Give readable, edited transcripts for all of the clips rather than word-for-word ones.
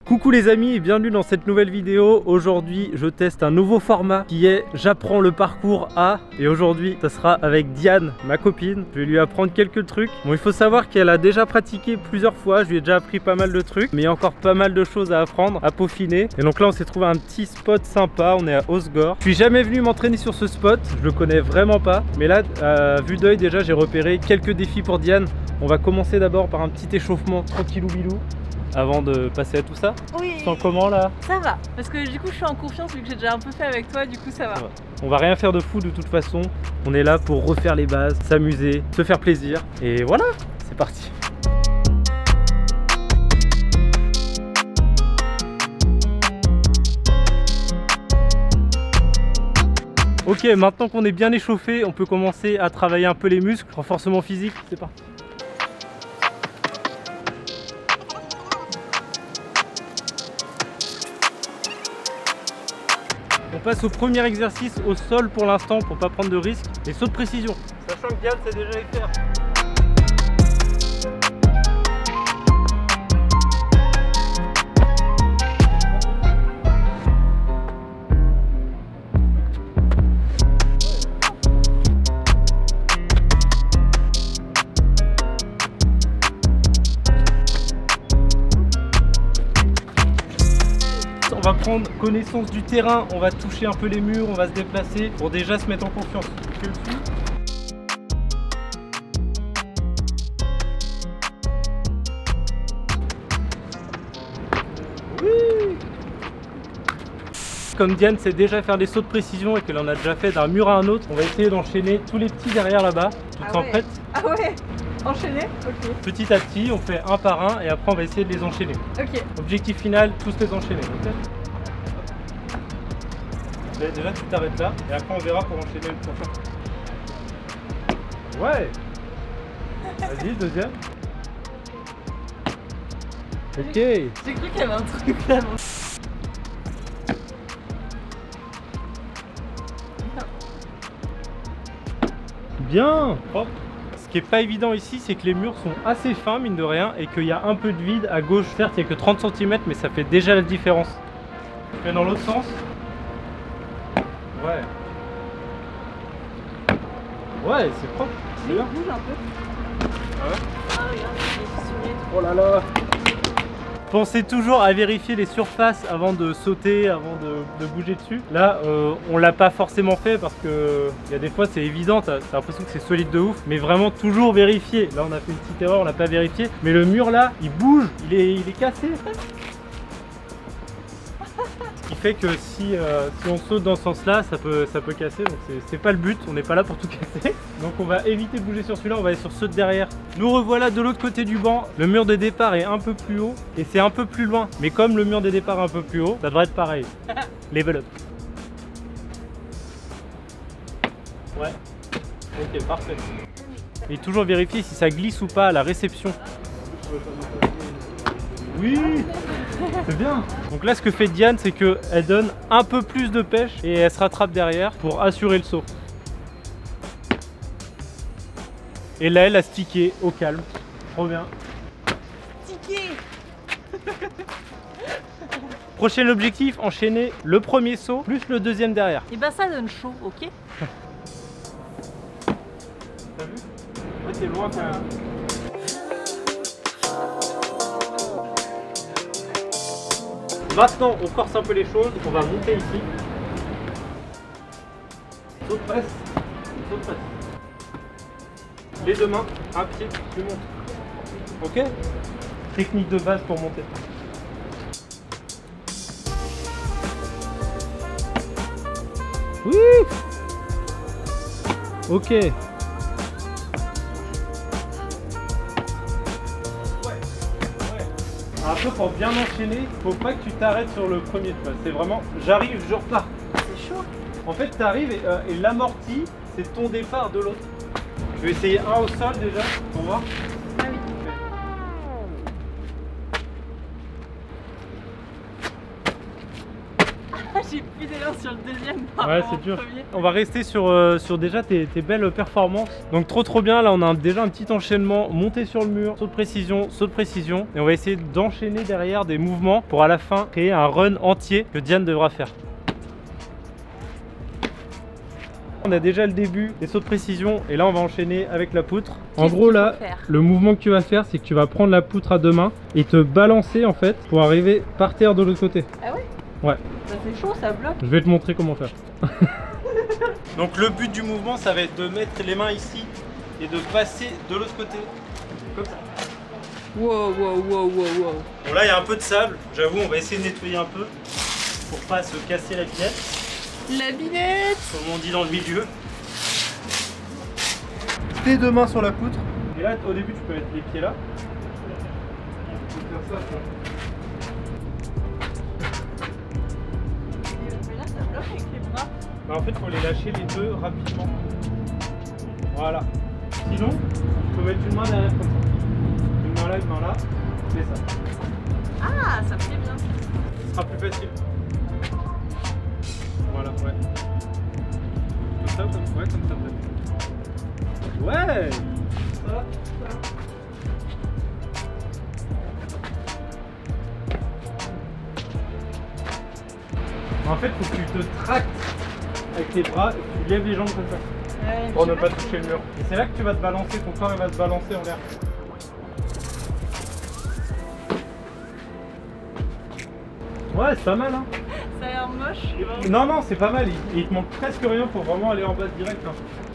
Coucou les amis et bienvenue dans cette nouvelle vidéo. Aujourd'hui je teste un nouveau format qui est j'apprends le parcours A. Et aujourd'hui ça sera avec Diane, ma copine. Je vais lui apprendre quelques trucs. Bon, il faut savoir qu'elle a déjà pratiqué plusieurs fois. Je lui ai déjà appris pas mal de trucs, mais il y a encore pas mal de choses à apprendre, à peaufiner. Et donc là on s'est trouvé un petit spot sympa. On est à Osgore. Je suis jamais venu m'entraîner sur ce spot, je le connais vraiment pas. Mais là à vue d'œil déjà j'ai repéré quelques défis pour Diane. On va commencer d'abord par un petit échauffement tranquillou bilou avant de passer à tout ça. Oui. Tu sens comment là? Ça va, parce que du coup je suis en confiance vu que j'ai déjà un peu fait avec toi, du coup ça va. On va rien faire de fou de toute façon. On est là pour refaire les bases, s'amuser, se faire plaisir. Et voilà, c'est parti. Ok, maintenant qu'on est bien échauffé, on peut commencer à travailler un peu les muscles. Renforcement physique, c'est parti. On passe au premier exercice au sol pour l'instant pour pas prendre de risques. Les sauts de précision. Sachant que Diane sait déjà les faire. On va prendre connaissance du terrain, on va toucher un peu les murs, on va se déplacer pour déjà se mettre en confiance. Tu le suis ? Oui. Comme Diane sait déjà faire des sauts de précision et qu'elle en a déjà fait d'un mur à un autre, on va essayer d'enchaîner tous les petits derrière là-bas. Tu te sens prête ? Ah ouais. Enchaîner? Ok. Petit à petit, on fait un par un et après on va essayer de les enchaîner. Ok. Objectif final, tous les enchaîner. Okay. Déjà tu t'arrêtes là et après on verra pour enchaîner le prochain. Ouais. Vas-y, deuxième. Ok. J'ai cru qu'il y avait un truc là. Bien. Hop. Ce qui est pas évident ici, c'est que les murs sont assez fins mine de rien et qu'il y a un peu de vide à gauche. Certes, il n'y a que 30 cm, mais ça fait déjà la différence. Je fais dans l'autre sens. Ouais. Ouais, c'est propre. Oui, bouge un peu. Ah ouais? Ah regarde, il est fissuré. Oh là là. Pensez toujours à vérifier les surfaces avant de sauter, avant de bouger dessus. Là, on l'a pas forcément fait parce que il y a des fois c'est évident, t'as l'impression que c'est solide de ouf, mais vraiment toujours vérifier. Là, on a fait une petite erreur, on l'a pas vérifié, mais le mur là, il bouge, il est cassé. Ce qui fait que si on saute dans ce sens-là, ça peut casser, donc c'est pas le but, on n'est pas là pour tout casser. Donc on va éviter de bouger sur celui-là, on va aller sur ceux de derrière. Nous revoilà de l'autre côté du banc, le mur de départ est un peu plus haut et c'est un peu plus loin. Mais comme le mur de départ est un peu plus haut, ça devrait être pareil. Level up. Ouais. Ok, parfait. Et toujours vérifier si ça glisse ou pas à la réception. Oui, c'est bien. Donc là ce que fait Diane, c'est qu'elle donne un peu plus de pêche et elle se rattrape derrière pour assurer le saut. Et là elle a stické au calme. Trop bien. Stické. Prochain objectif, enchaîner le premier saut plus le deuxième derrière. Et bah ça donne chaud, ok. T'as vu? Ouais, c'est loin quand même. Maintenant, on corse un peu les choses, on va monter ici. Saut de presse, saut de presse. Les deux mains, un pied, tu montes. Ok? Technique de base pour monter. Oui! Ok. Un peu pour bien enchaîner, faut pas que tu t'arrêtes sur le premier pas. C'est vraiment j'arrive, je repars. C'est chaud. En fait, tu arrives et l'amorti, c'est ton départ de l'autre. Je vais essayer un au sol déjà pour voir. Ah oui. J'ai plus d'élan sur le deuxième par Ouais, rapport c'est au dur. premier. On va rester sur déjà tes belles performances. Donc trop bien, là on a déjà un petit enchaînement, monter sur le mur, saut de précision. Et on va essayer d'enchaîner derrière des mouvements pour à la fin créer un run entier que Diane devra faire. On a déjà le début des sauts de précision et là on va enchaîner avec la poutre. En gros là, le mouvement que tu vas faire, c'est que tu vas prendre la poutre à deux mains et te balancer en fait pour arriver par terre de l'autre côté. Ah ouais? Ouais. Ça c'est chaud, ça bloque. Je vais te montrer comment faire. Donc le but du mouvement, ça va être de mettre les mains ici et de passer de l'autre côté. Comme ça. Wow. Bon là il y a un peu de sable, j'avoue on va essayer de nettoyer un peu pour pas se casser la binette. La binette! Comme on dit dans le milieu. Tes deux mains sur la poutre. Et là au début tu peux mettre les pieds là. Tu peux faire ça, Mais là ça bloque avec les bras. bah, en fait il faut les lâcher les deux rapidement. Voilà. Sinon tu peux mettre une main derrière comme ça. Une main là, c'est ça. Ah, ça me fait bien. Ce sera plus facile. Voilà, ouais. Comme ça peut-être. Ouais. Ça. En fait, faut que tu te tractes avec tes bras et que tu lèves les jambes comme ça. Ouais, Pour ne pas toucher le mur. Et c'est là que tu vas te balancer, ton corps il va se balancer en l'air. Ouais, c'est pas mal hein. Ça a l'air moche. Non, c'est pas mal, il te manque presque rien pour vraiment aller en bas direct. Hein.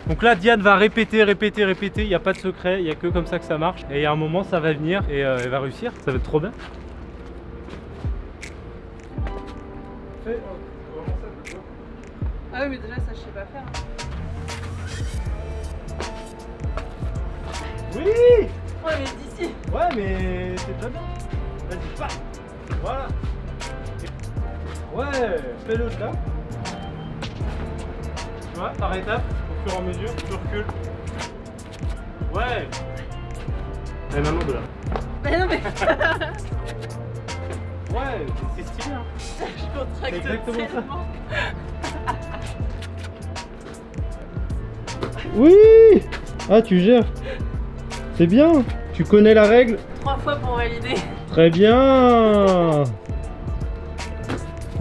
Donc là, Diane va répéter, il n'y a pas de secret, il n'y a que comme ça que ça marche. Et à un moment, ça va venir et elle va réussir, ça va être trop bien. Ah oui, mais déjà ça je sais pas faire. Oui. Ouais, mais d'ici. Ouais, mais c'est déjà bien. Vas-y, pas. Voilà. Ouais, fais-le là. Tu vois, par étapes, au fur et à mesure, tu recules. Ouais. Et maintenant de là. Mais non, mais. Ouais, c'est stylé hein. Je contracte exactement ça. tellement. Oui. Ah, tu gères. C'est bien. Tu connais la règle. 3 fois pour valider. Très bien.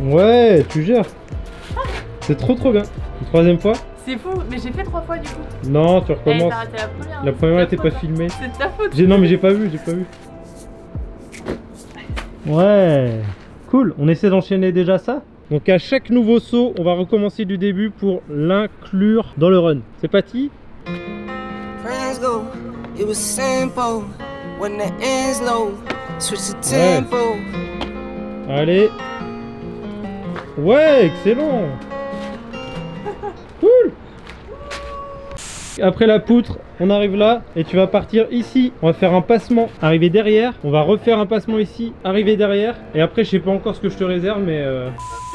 Ouais, tu gères. C'est trop bien. Une troisième fois? C'est fou, mais j'ai fait 3 fois du coup. Non, tu Eh, recommences. t'as raté la première. La première n'était pas filmée. C'est de ta faute. Non mais j'ai pas vu, Ouais, cool, on essaie d'enchaîner déjà ça. Donc à chaque nouveau saut, on va recommencer du début pour l'inclure dans le run. C'est parti. Friends go, it was simple. When the ends low, switch the tempo. Allez. Ouais, excellent. Cool. Après la poutre, on arrive là et tu vas partir ici. On va faire un passement, arriver derrière. On va refaire un passement ici, arriver derrière. Et après, je sais pas encore ce que je te réserve, mais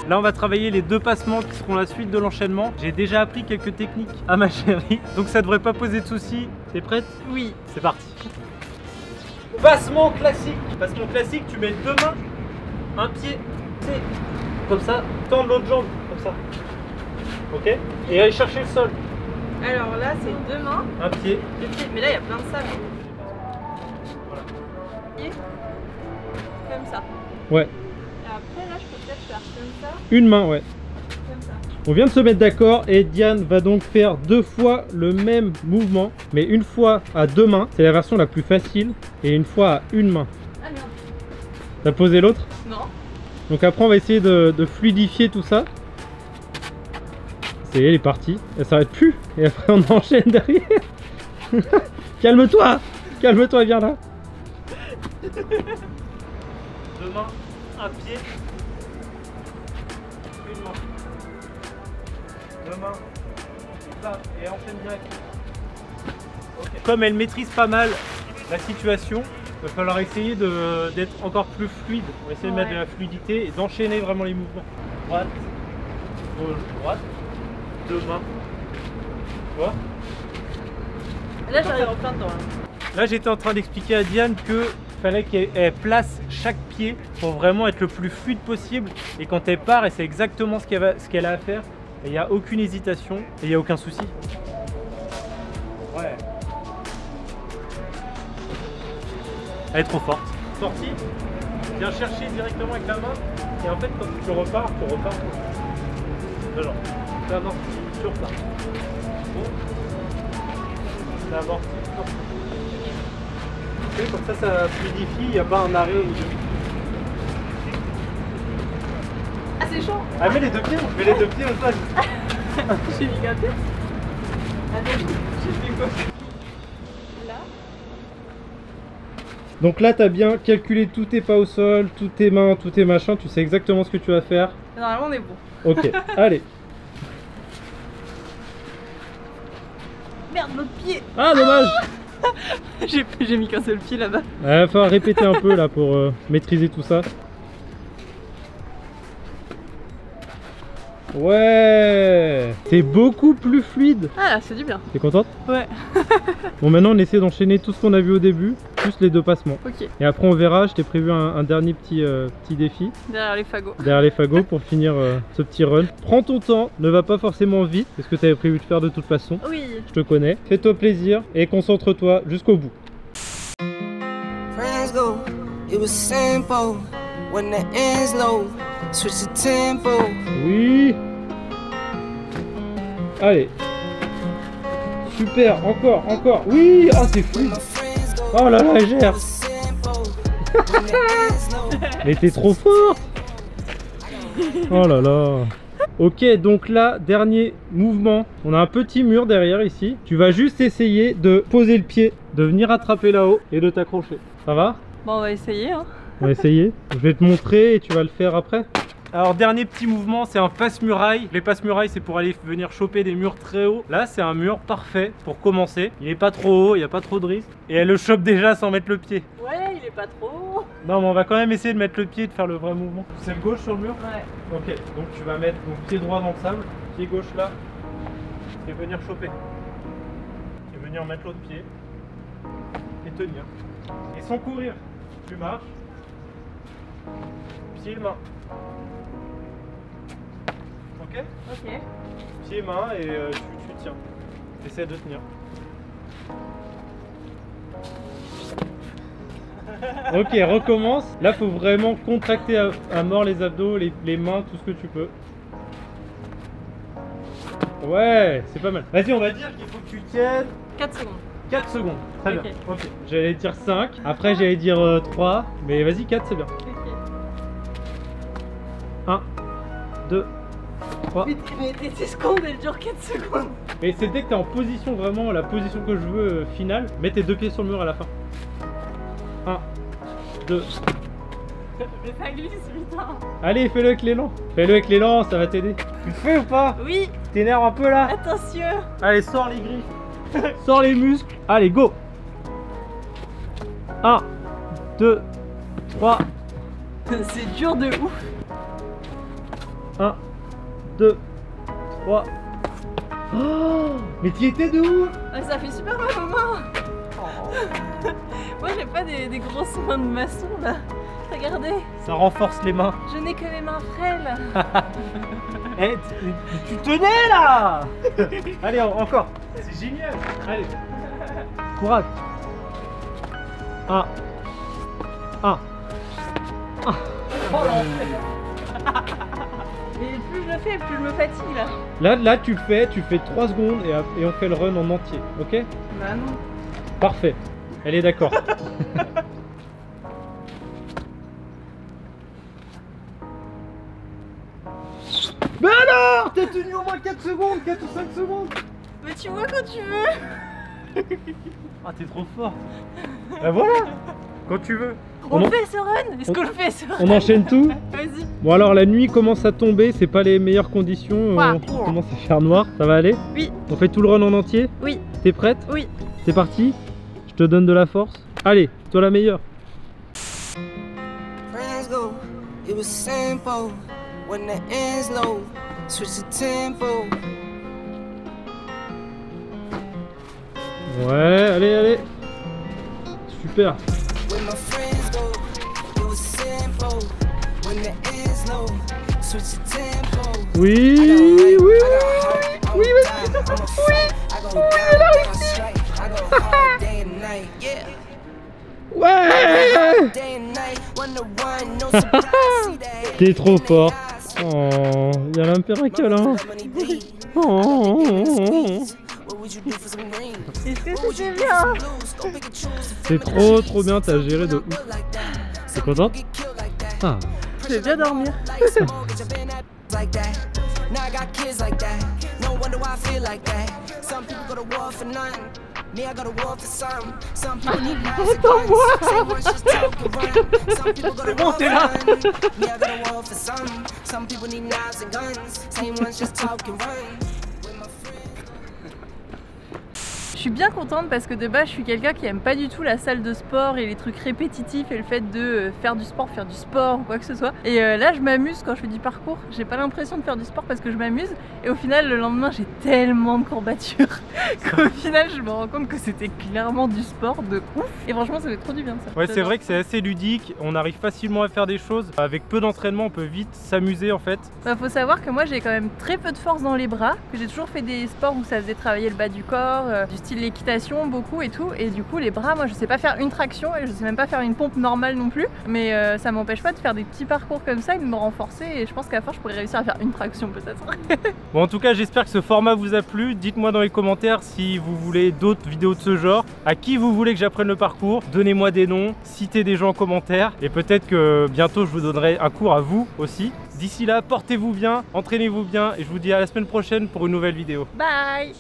là, on va travailler les deux passements qui seront la suite de l'enchaînement. J'ai déjà appris quelques techniques à ma chérie, donc ça devrait pas poser de soucis. T'es prête? Oui. C'est parti. Passement classique. Passement classique, tu mets deux mains, un pied, comme ça, tendre l'autre jambe, comme ça. Ok? Et aller chercher le sol. Alors là, c'est 2 mains, Un pied. 2 pieds. Mais là, il y a plein de sable. Voilà. Et comme ça. Ouais. Et après, là, je peux peut-être faire comme ça, Une main, ouais. comme ça. On vient de se mettre d'accord et Diane va donc faire 2 fois le même mouvement, mais une fois à 2 mains, c'est la version la plus facile, et une fois à une main. Ah merde. T'as posé l'autre? Non. Donc après on va essayer de fluidifier tout ça. Ça y est, elle est partie, elle s'arrête plus, et après on enchaîne derrière. Calme-toi, calme-toi, viens là. 2 mains, un pied, une main. 2 mains, et enchaîne direct. Okay. Comme elle maîtrise pas mal la situation, il va falloir essayer d'être encore plus fluide. On va essayer de mettre de la fluidité et d'enchaîner vraiment les mouvements. Droite, gauche, droite, 2 mains. Tu vois? Là, j'arrive en plein dedans. Là, j'étais en train d'expliquer à Diane que fallait qu'elle place chaque pied pour vraiment être le plus fluide possible. Et quand elle part, et c'est exactement ce qu'elle a à faire, il n'y a aucune hésitation et il n'y a aucun souci. Ouais. Elle est trop forte. Sortie, viens chercher directement avec la main. Et en fait, quand tu repars, genre, tu amortis sur ça. Bon. Ça amortit sur ça. Ok, comme ça fluidifie, il n'y a pas un arrêt ou deux. Ah, c'est chaud. Ah, mets les deux pieds, mets les deux pieds au sol. J'ai mis un tête. Attends, j'ai fait quoi? Là. Donc là, tu as bien calculé tous tes pas au sol, tous tes mains, tous tes machins, tu sais exactement ce que tu vas faire. Normalement, on est bon. Ok, allez. Merde, l'autre pied. Ah, dommage. J'ai mis qu'un seul pied là-bas. Il va falloir répéter un peu là pour maîtriser tout ça. Ouais, c'est beaucoup plus fluide. Ah, c'est du bien. T'es contente? Ouais. Bon, maintenant on essaie d'enchaîner tout ce qu'on a vu au début, plus les deux passements. Ok. Et après on verra, je t'ai prévu un dernier petit défi. Derrière les fagots. Derrière les fagots pour finir ce petit run. Prends ton temps, ne va pas forcément vite, c'est ce que tu avais prévu de faire de toute façon. Oui. Je te connais. Fais-toi plaisir et concentre-toi jusqu'au bout. Friends go, it was simple. When the ends low, switch the tempo. Oui. Allez. Super, encore, encore. Oui, oh c'est fluide. Oh là là, gère. Mais t'es trop fort. Oh là là. Ok, donc là, dernier mouvement. On a un petit mur derrière ici. Tu vas juste essayer de poser le pied, de venir attraper là-haut et de t'accrocher. Ça va? Bon, on va essayer, hein. On va essayer. Je vais te montrer et tu vas le faire après. Alors dernier petit mouvement, c'est un passe-muraille. Les passe-murailles, c'est pour aller venir choper des murs très hauts. Là, c'est un mur parfait pour commencer. Il n'est pas trop haut, il n'y a pas trop de risque. Et elle le chope déjà sans mettre le pied. Ouais, il est pas trop. Non, mais on va quand même essayer de mettre le pied et de faire le vrai mouvement. C'est le gauche sur le mur? Ouais. Ok, donc tu vas mettre ton pied droit dans le sable, pied gauche là, et venir choper. Et venir mettre l'autre pied. Et tenir. Et sans courir. Tu marches. Pied, main. Ok? Ok. Pied, main et tu tiens. Essaie de tenir. Ok, recommence. Là, faut vraiment contracter à mort les abdos, les mains, tout ce que tu peux. Ouais, c'est pas mal. Vas-y, on va dire qu'il faut que tu tiennes 4 secondes. 4 secondes. Très Ok. bien. Ok. J'allais dire 5. Après, j'allais dire 3. Mais vas-y, 4, c'est bien. Ok. 1, 2, 3. Mais tes secondes, elles durent 4 secondes. Et c'est dès que t'es en position, vraiment la position que je veux finale, mets tes deux pieds sur le mur à la fin. 1, 2. Mais ça glisse, putain. Allez, fais-le avec l'élan. Fais-le avec l'élan, ça va t'aider. Tu le fais ou pas? Oui. T'énerves un peu là? Attention. Allez, sors les griffes. Sors les muscles. Allez, go. 1, 2, 3. C'est dur de ouf. 1, 2, 3. Oh, mais t'y étais de où? Ah, ça fait super mal aux mains. Moi j'ai pas des grosses mains de maçon là. Regardez. Ça renforce les mains. Je n'ai que mes mains frêles. Eh, tu tenais là. Allez, encore. C'est génial. Allez. Courage. 1. 1. Mais plus je le fais, plus je me fatigue là. Là, tu fais 3 secondes et on fait le run en entier, ok? Bah non. Parfait. Elle est d'accord. Mais alors, t'as tenu au moins 4 secondes, 4 ou 5 secondes. Mais tu vois quand tu veux. Ah, t'es trop fort. Bah voilà, quand tu veux. On le fait ce run. Est-ce qu'on le fait ce run? On enchaîne tout. Vas-y. Bon alors la nuit commence à tomber, c'est pas les meilleures conditions, Ouah. on commence à faire noir, ça va aller? Oui. On fait tout le run en entier? Oui. T'es prête? Oui. C'est parti? Je te donne de la force. Allez, toi la meilleure. Friends go, it was simple. When the ends low, switch the tempo. Ouais, allez, allez. Super. With my friends when the end's low. Switch the tempo. Oui, oui, oui, oui, ouais. T'es trop fort. Oh, il y a l'impératrice câlin. Oh. Est-ce que c'était bien? C'est trop bien, t'as géré de ouf. T'es contente? Ah. Je vais bien dormir. C'est bon, t'es là. Je suis bien contente parce que de base je suis quelqu'un qui aime pas du tout la salle de sport et les trucs répétitifs et le fait de faire du sport ou quoi que ce soit. Et là je m'amuse quand je fais du parcours, j'ai pas l'impression de faire du sport parce que je m'amuse et au final le lendemain j'ai tellement de courbatures qu'au final je me rends compte que c'était clairement du sport de ouf et franchement ça fait trop du bien ça. Ouais, c'est vrai que c'est assez ludique, on arrive facilement à faire des choses, avec peu d'entraînement on peut vite s'amuser en fait. Bah, faut savoir que moi j'ai quand même très peu de force dans les bras, que j'ai toujours fait des sports où ça faisait travailler le bas du corps, du style l'équitation beaucoup et tout, et du coup les bras moi je sais pas faire une traction et je sais même pas faire une pompe normale non plus, mais ça m'empêche pas de faire des petits parcours comme ça et de me renforcer, et je pense qu'à la fin je pourrais réussir à faire une traction peut-être. Bon, en tout cas j'espère que ce format vous a plu, dites-moi dans les commentaires si vous voulez d'autres vidéos de ce genre, à qui vous voulez que j'apprenne le parcours, donnez-moi des noms, citez des gens en commentaire et peut-être que bientôt je vous donnerai un cours à vous aussi. D'ici là, portez-vous bien, entraînez-vous bien et je vous dis à la semaine prochaine pour une nouvelle vidéo. Bye.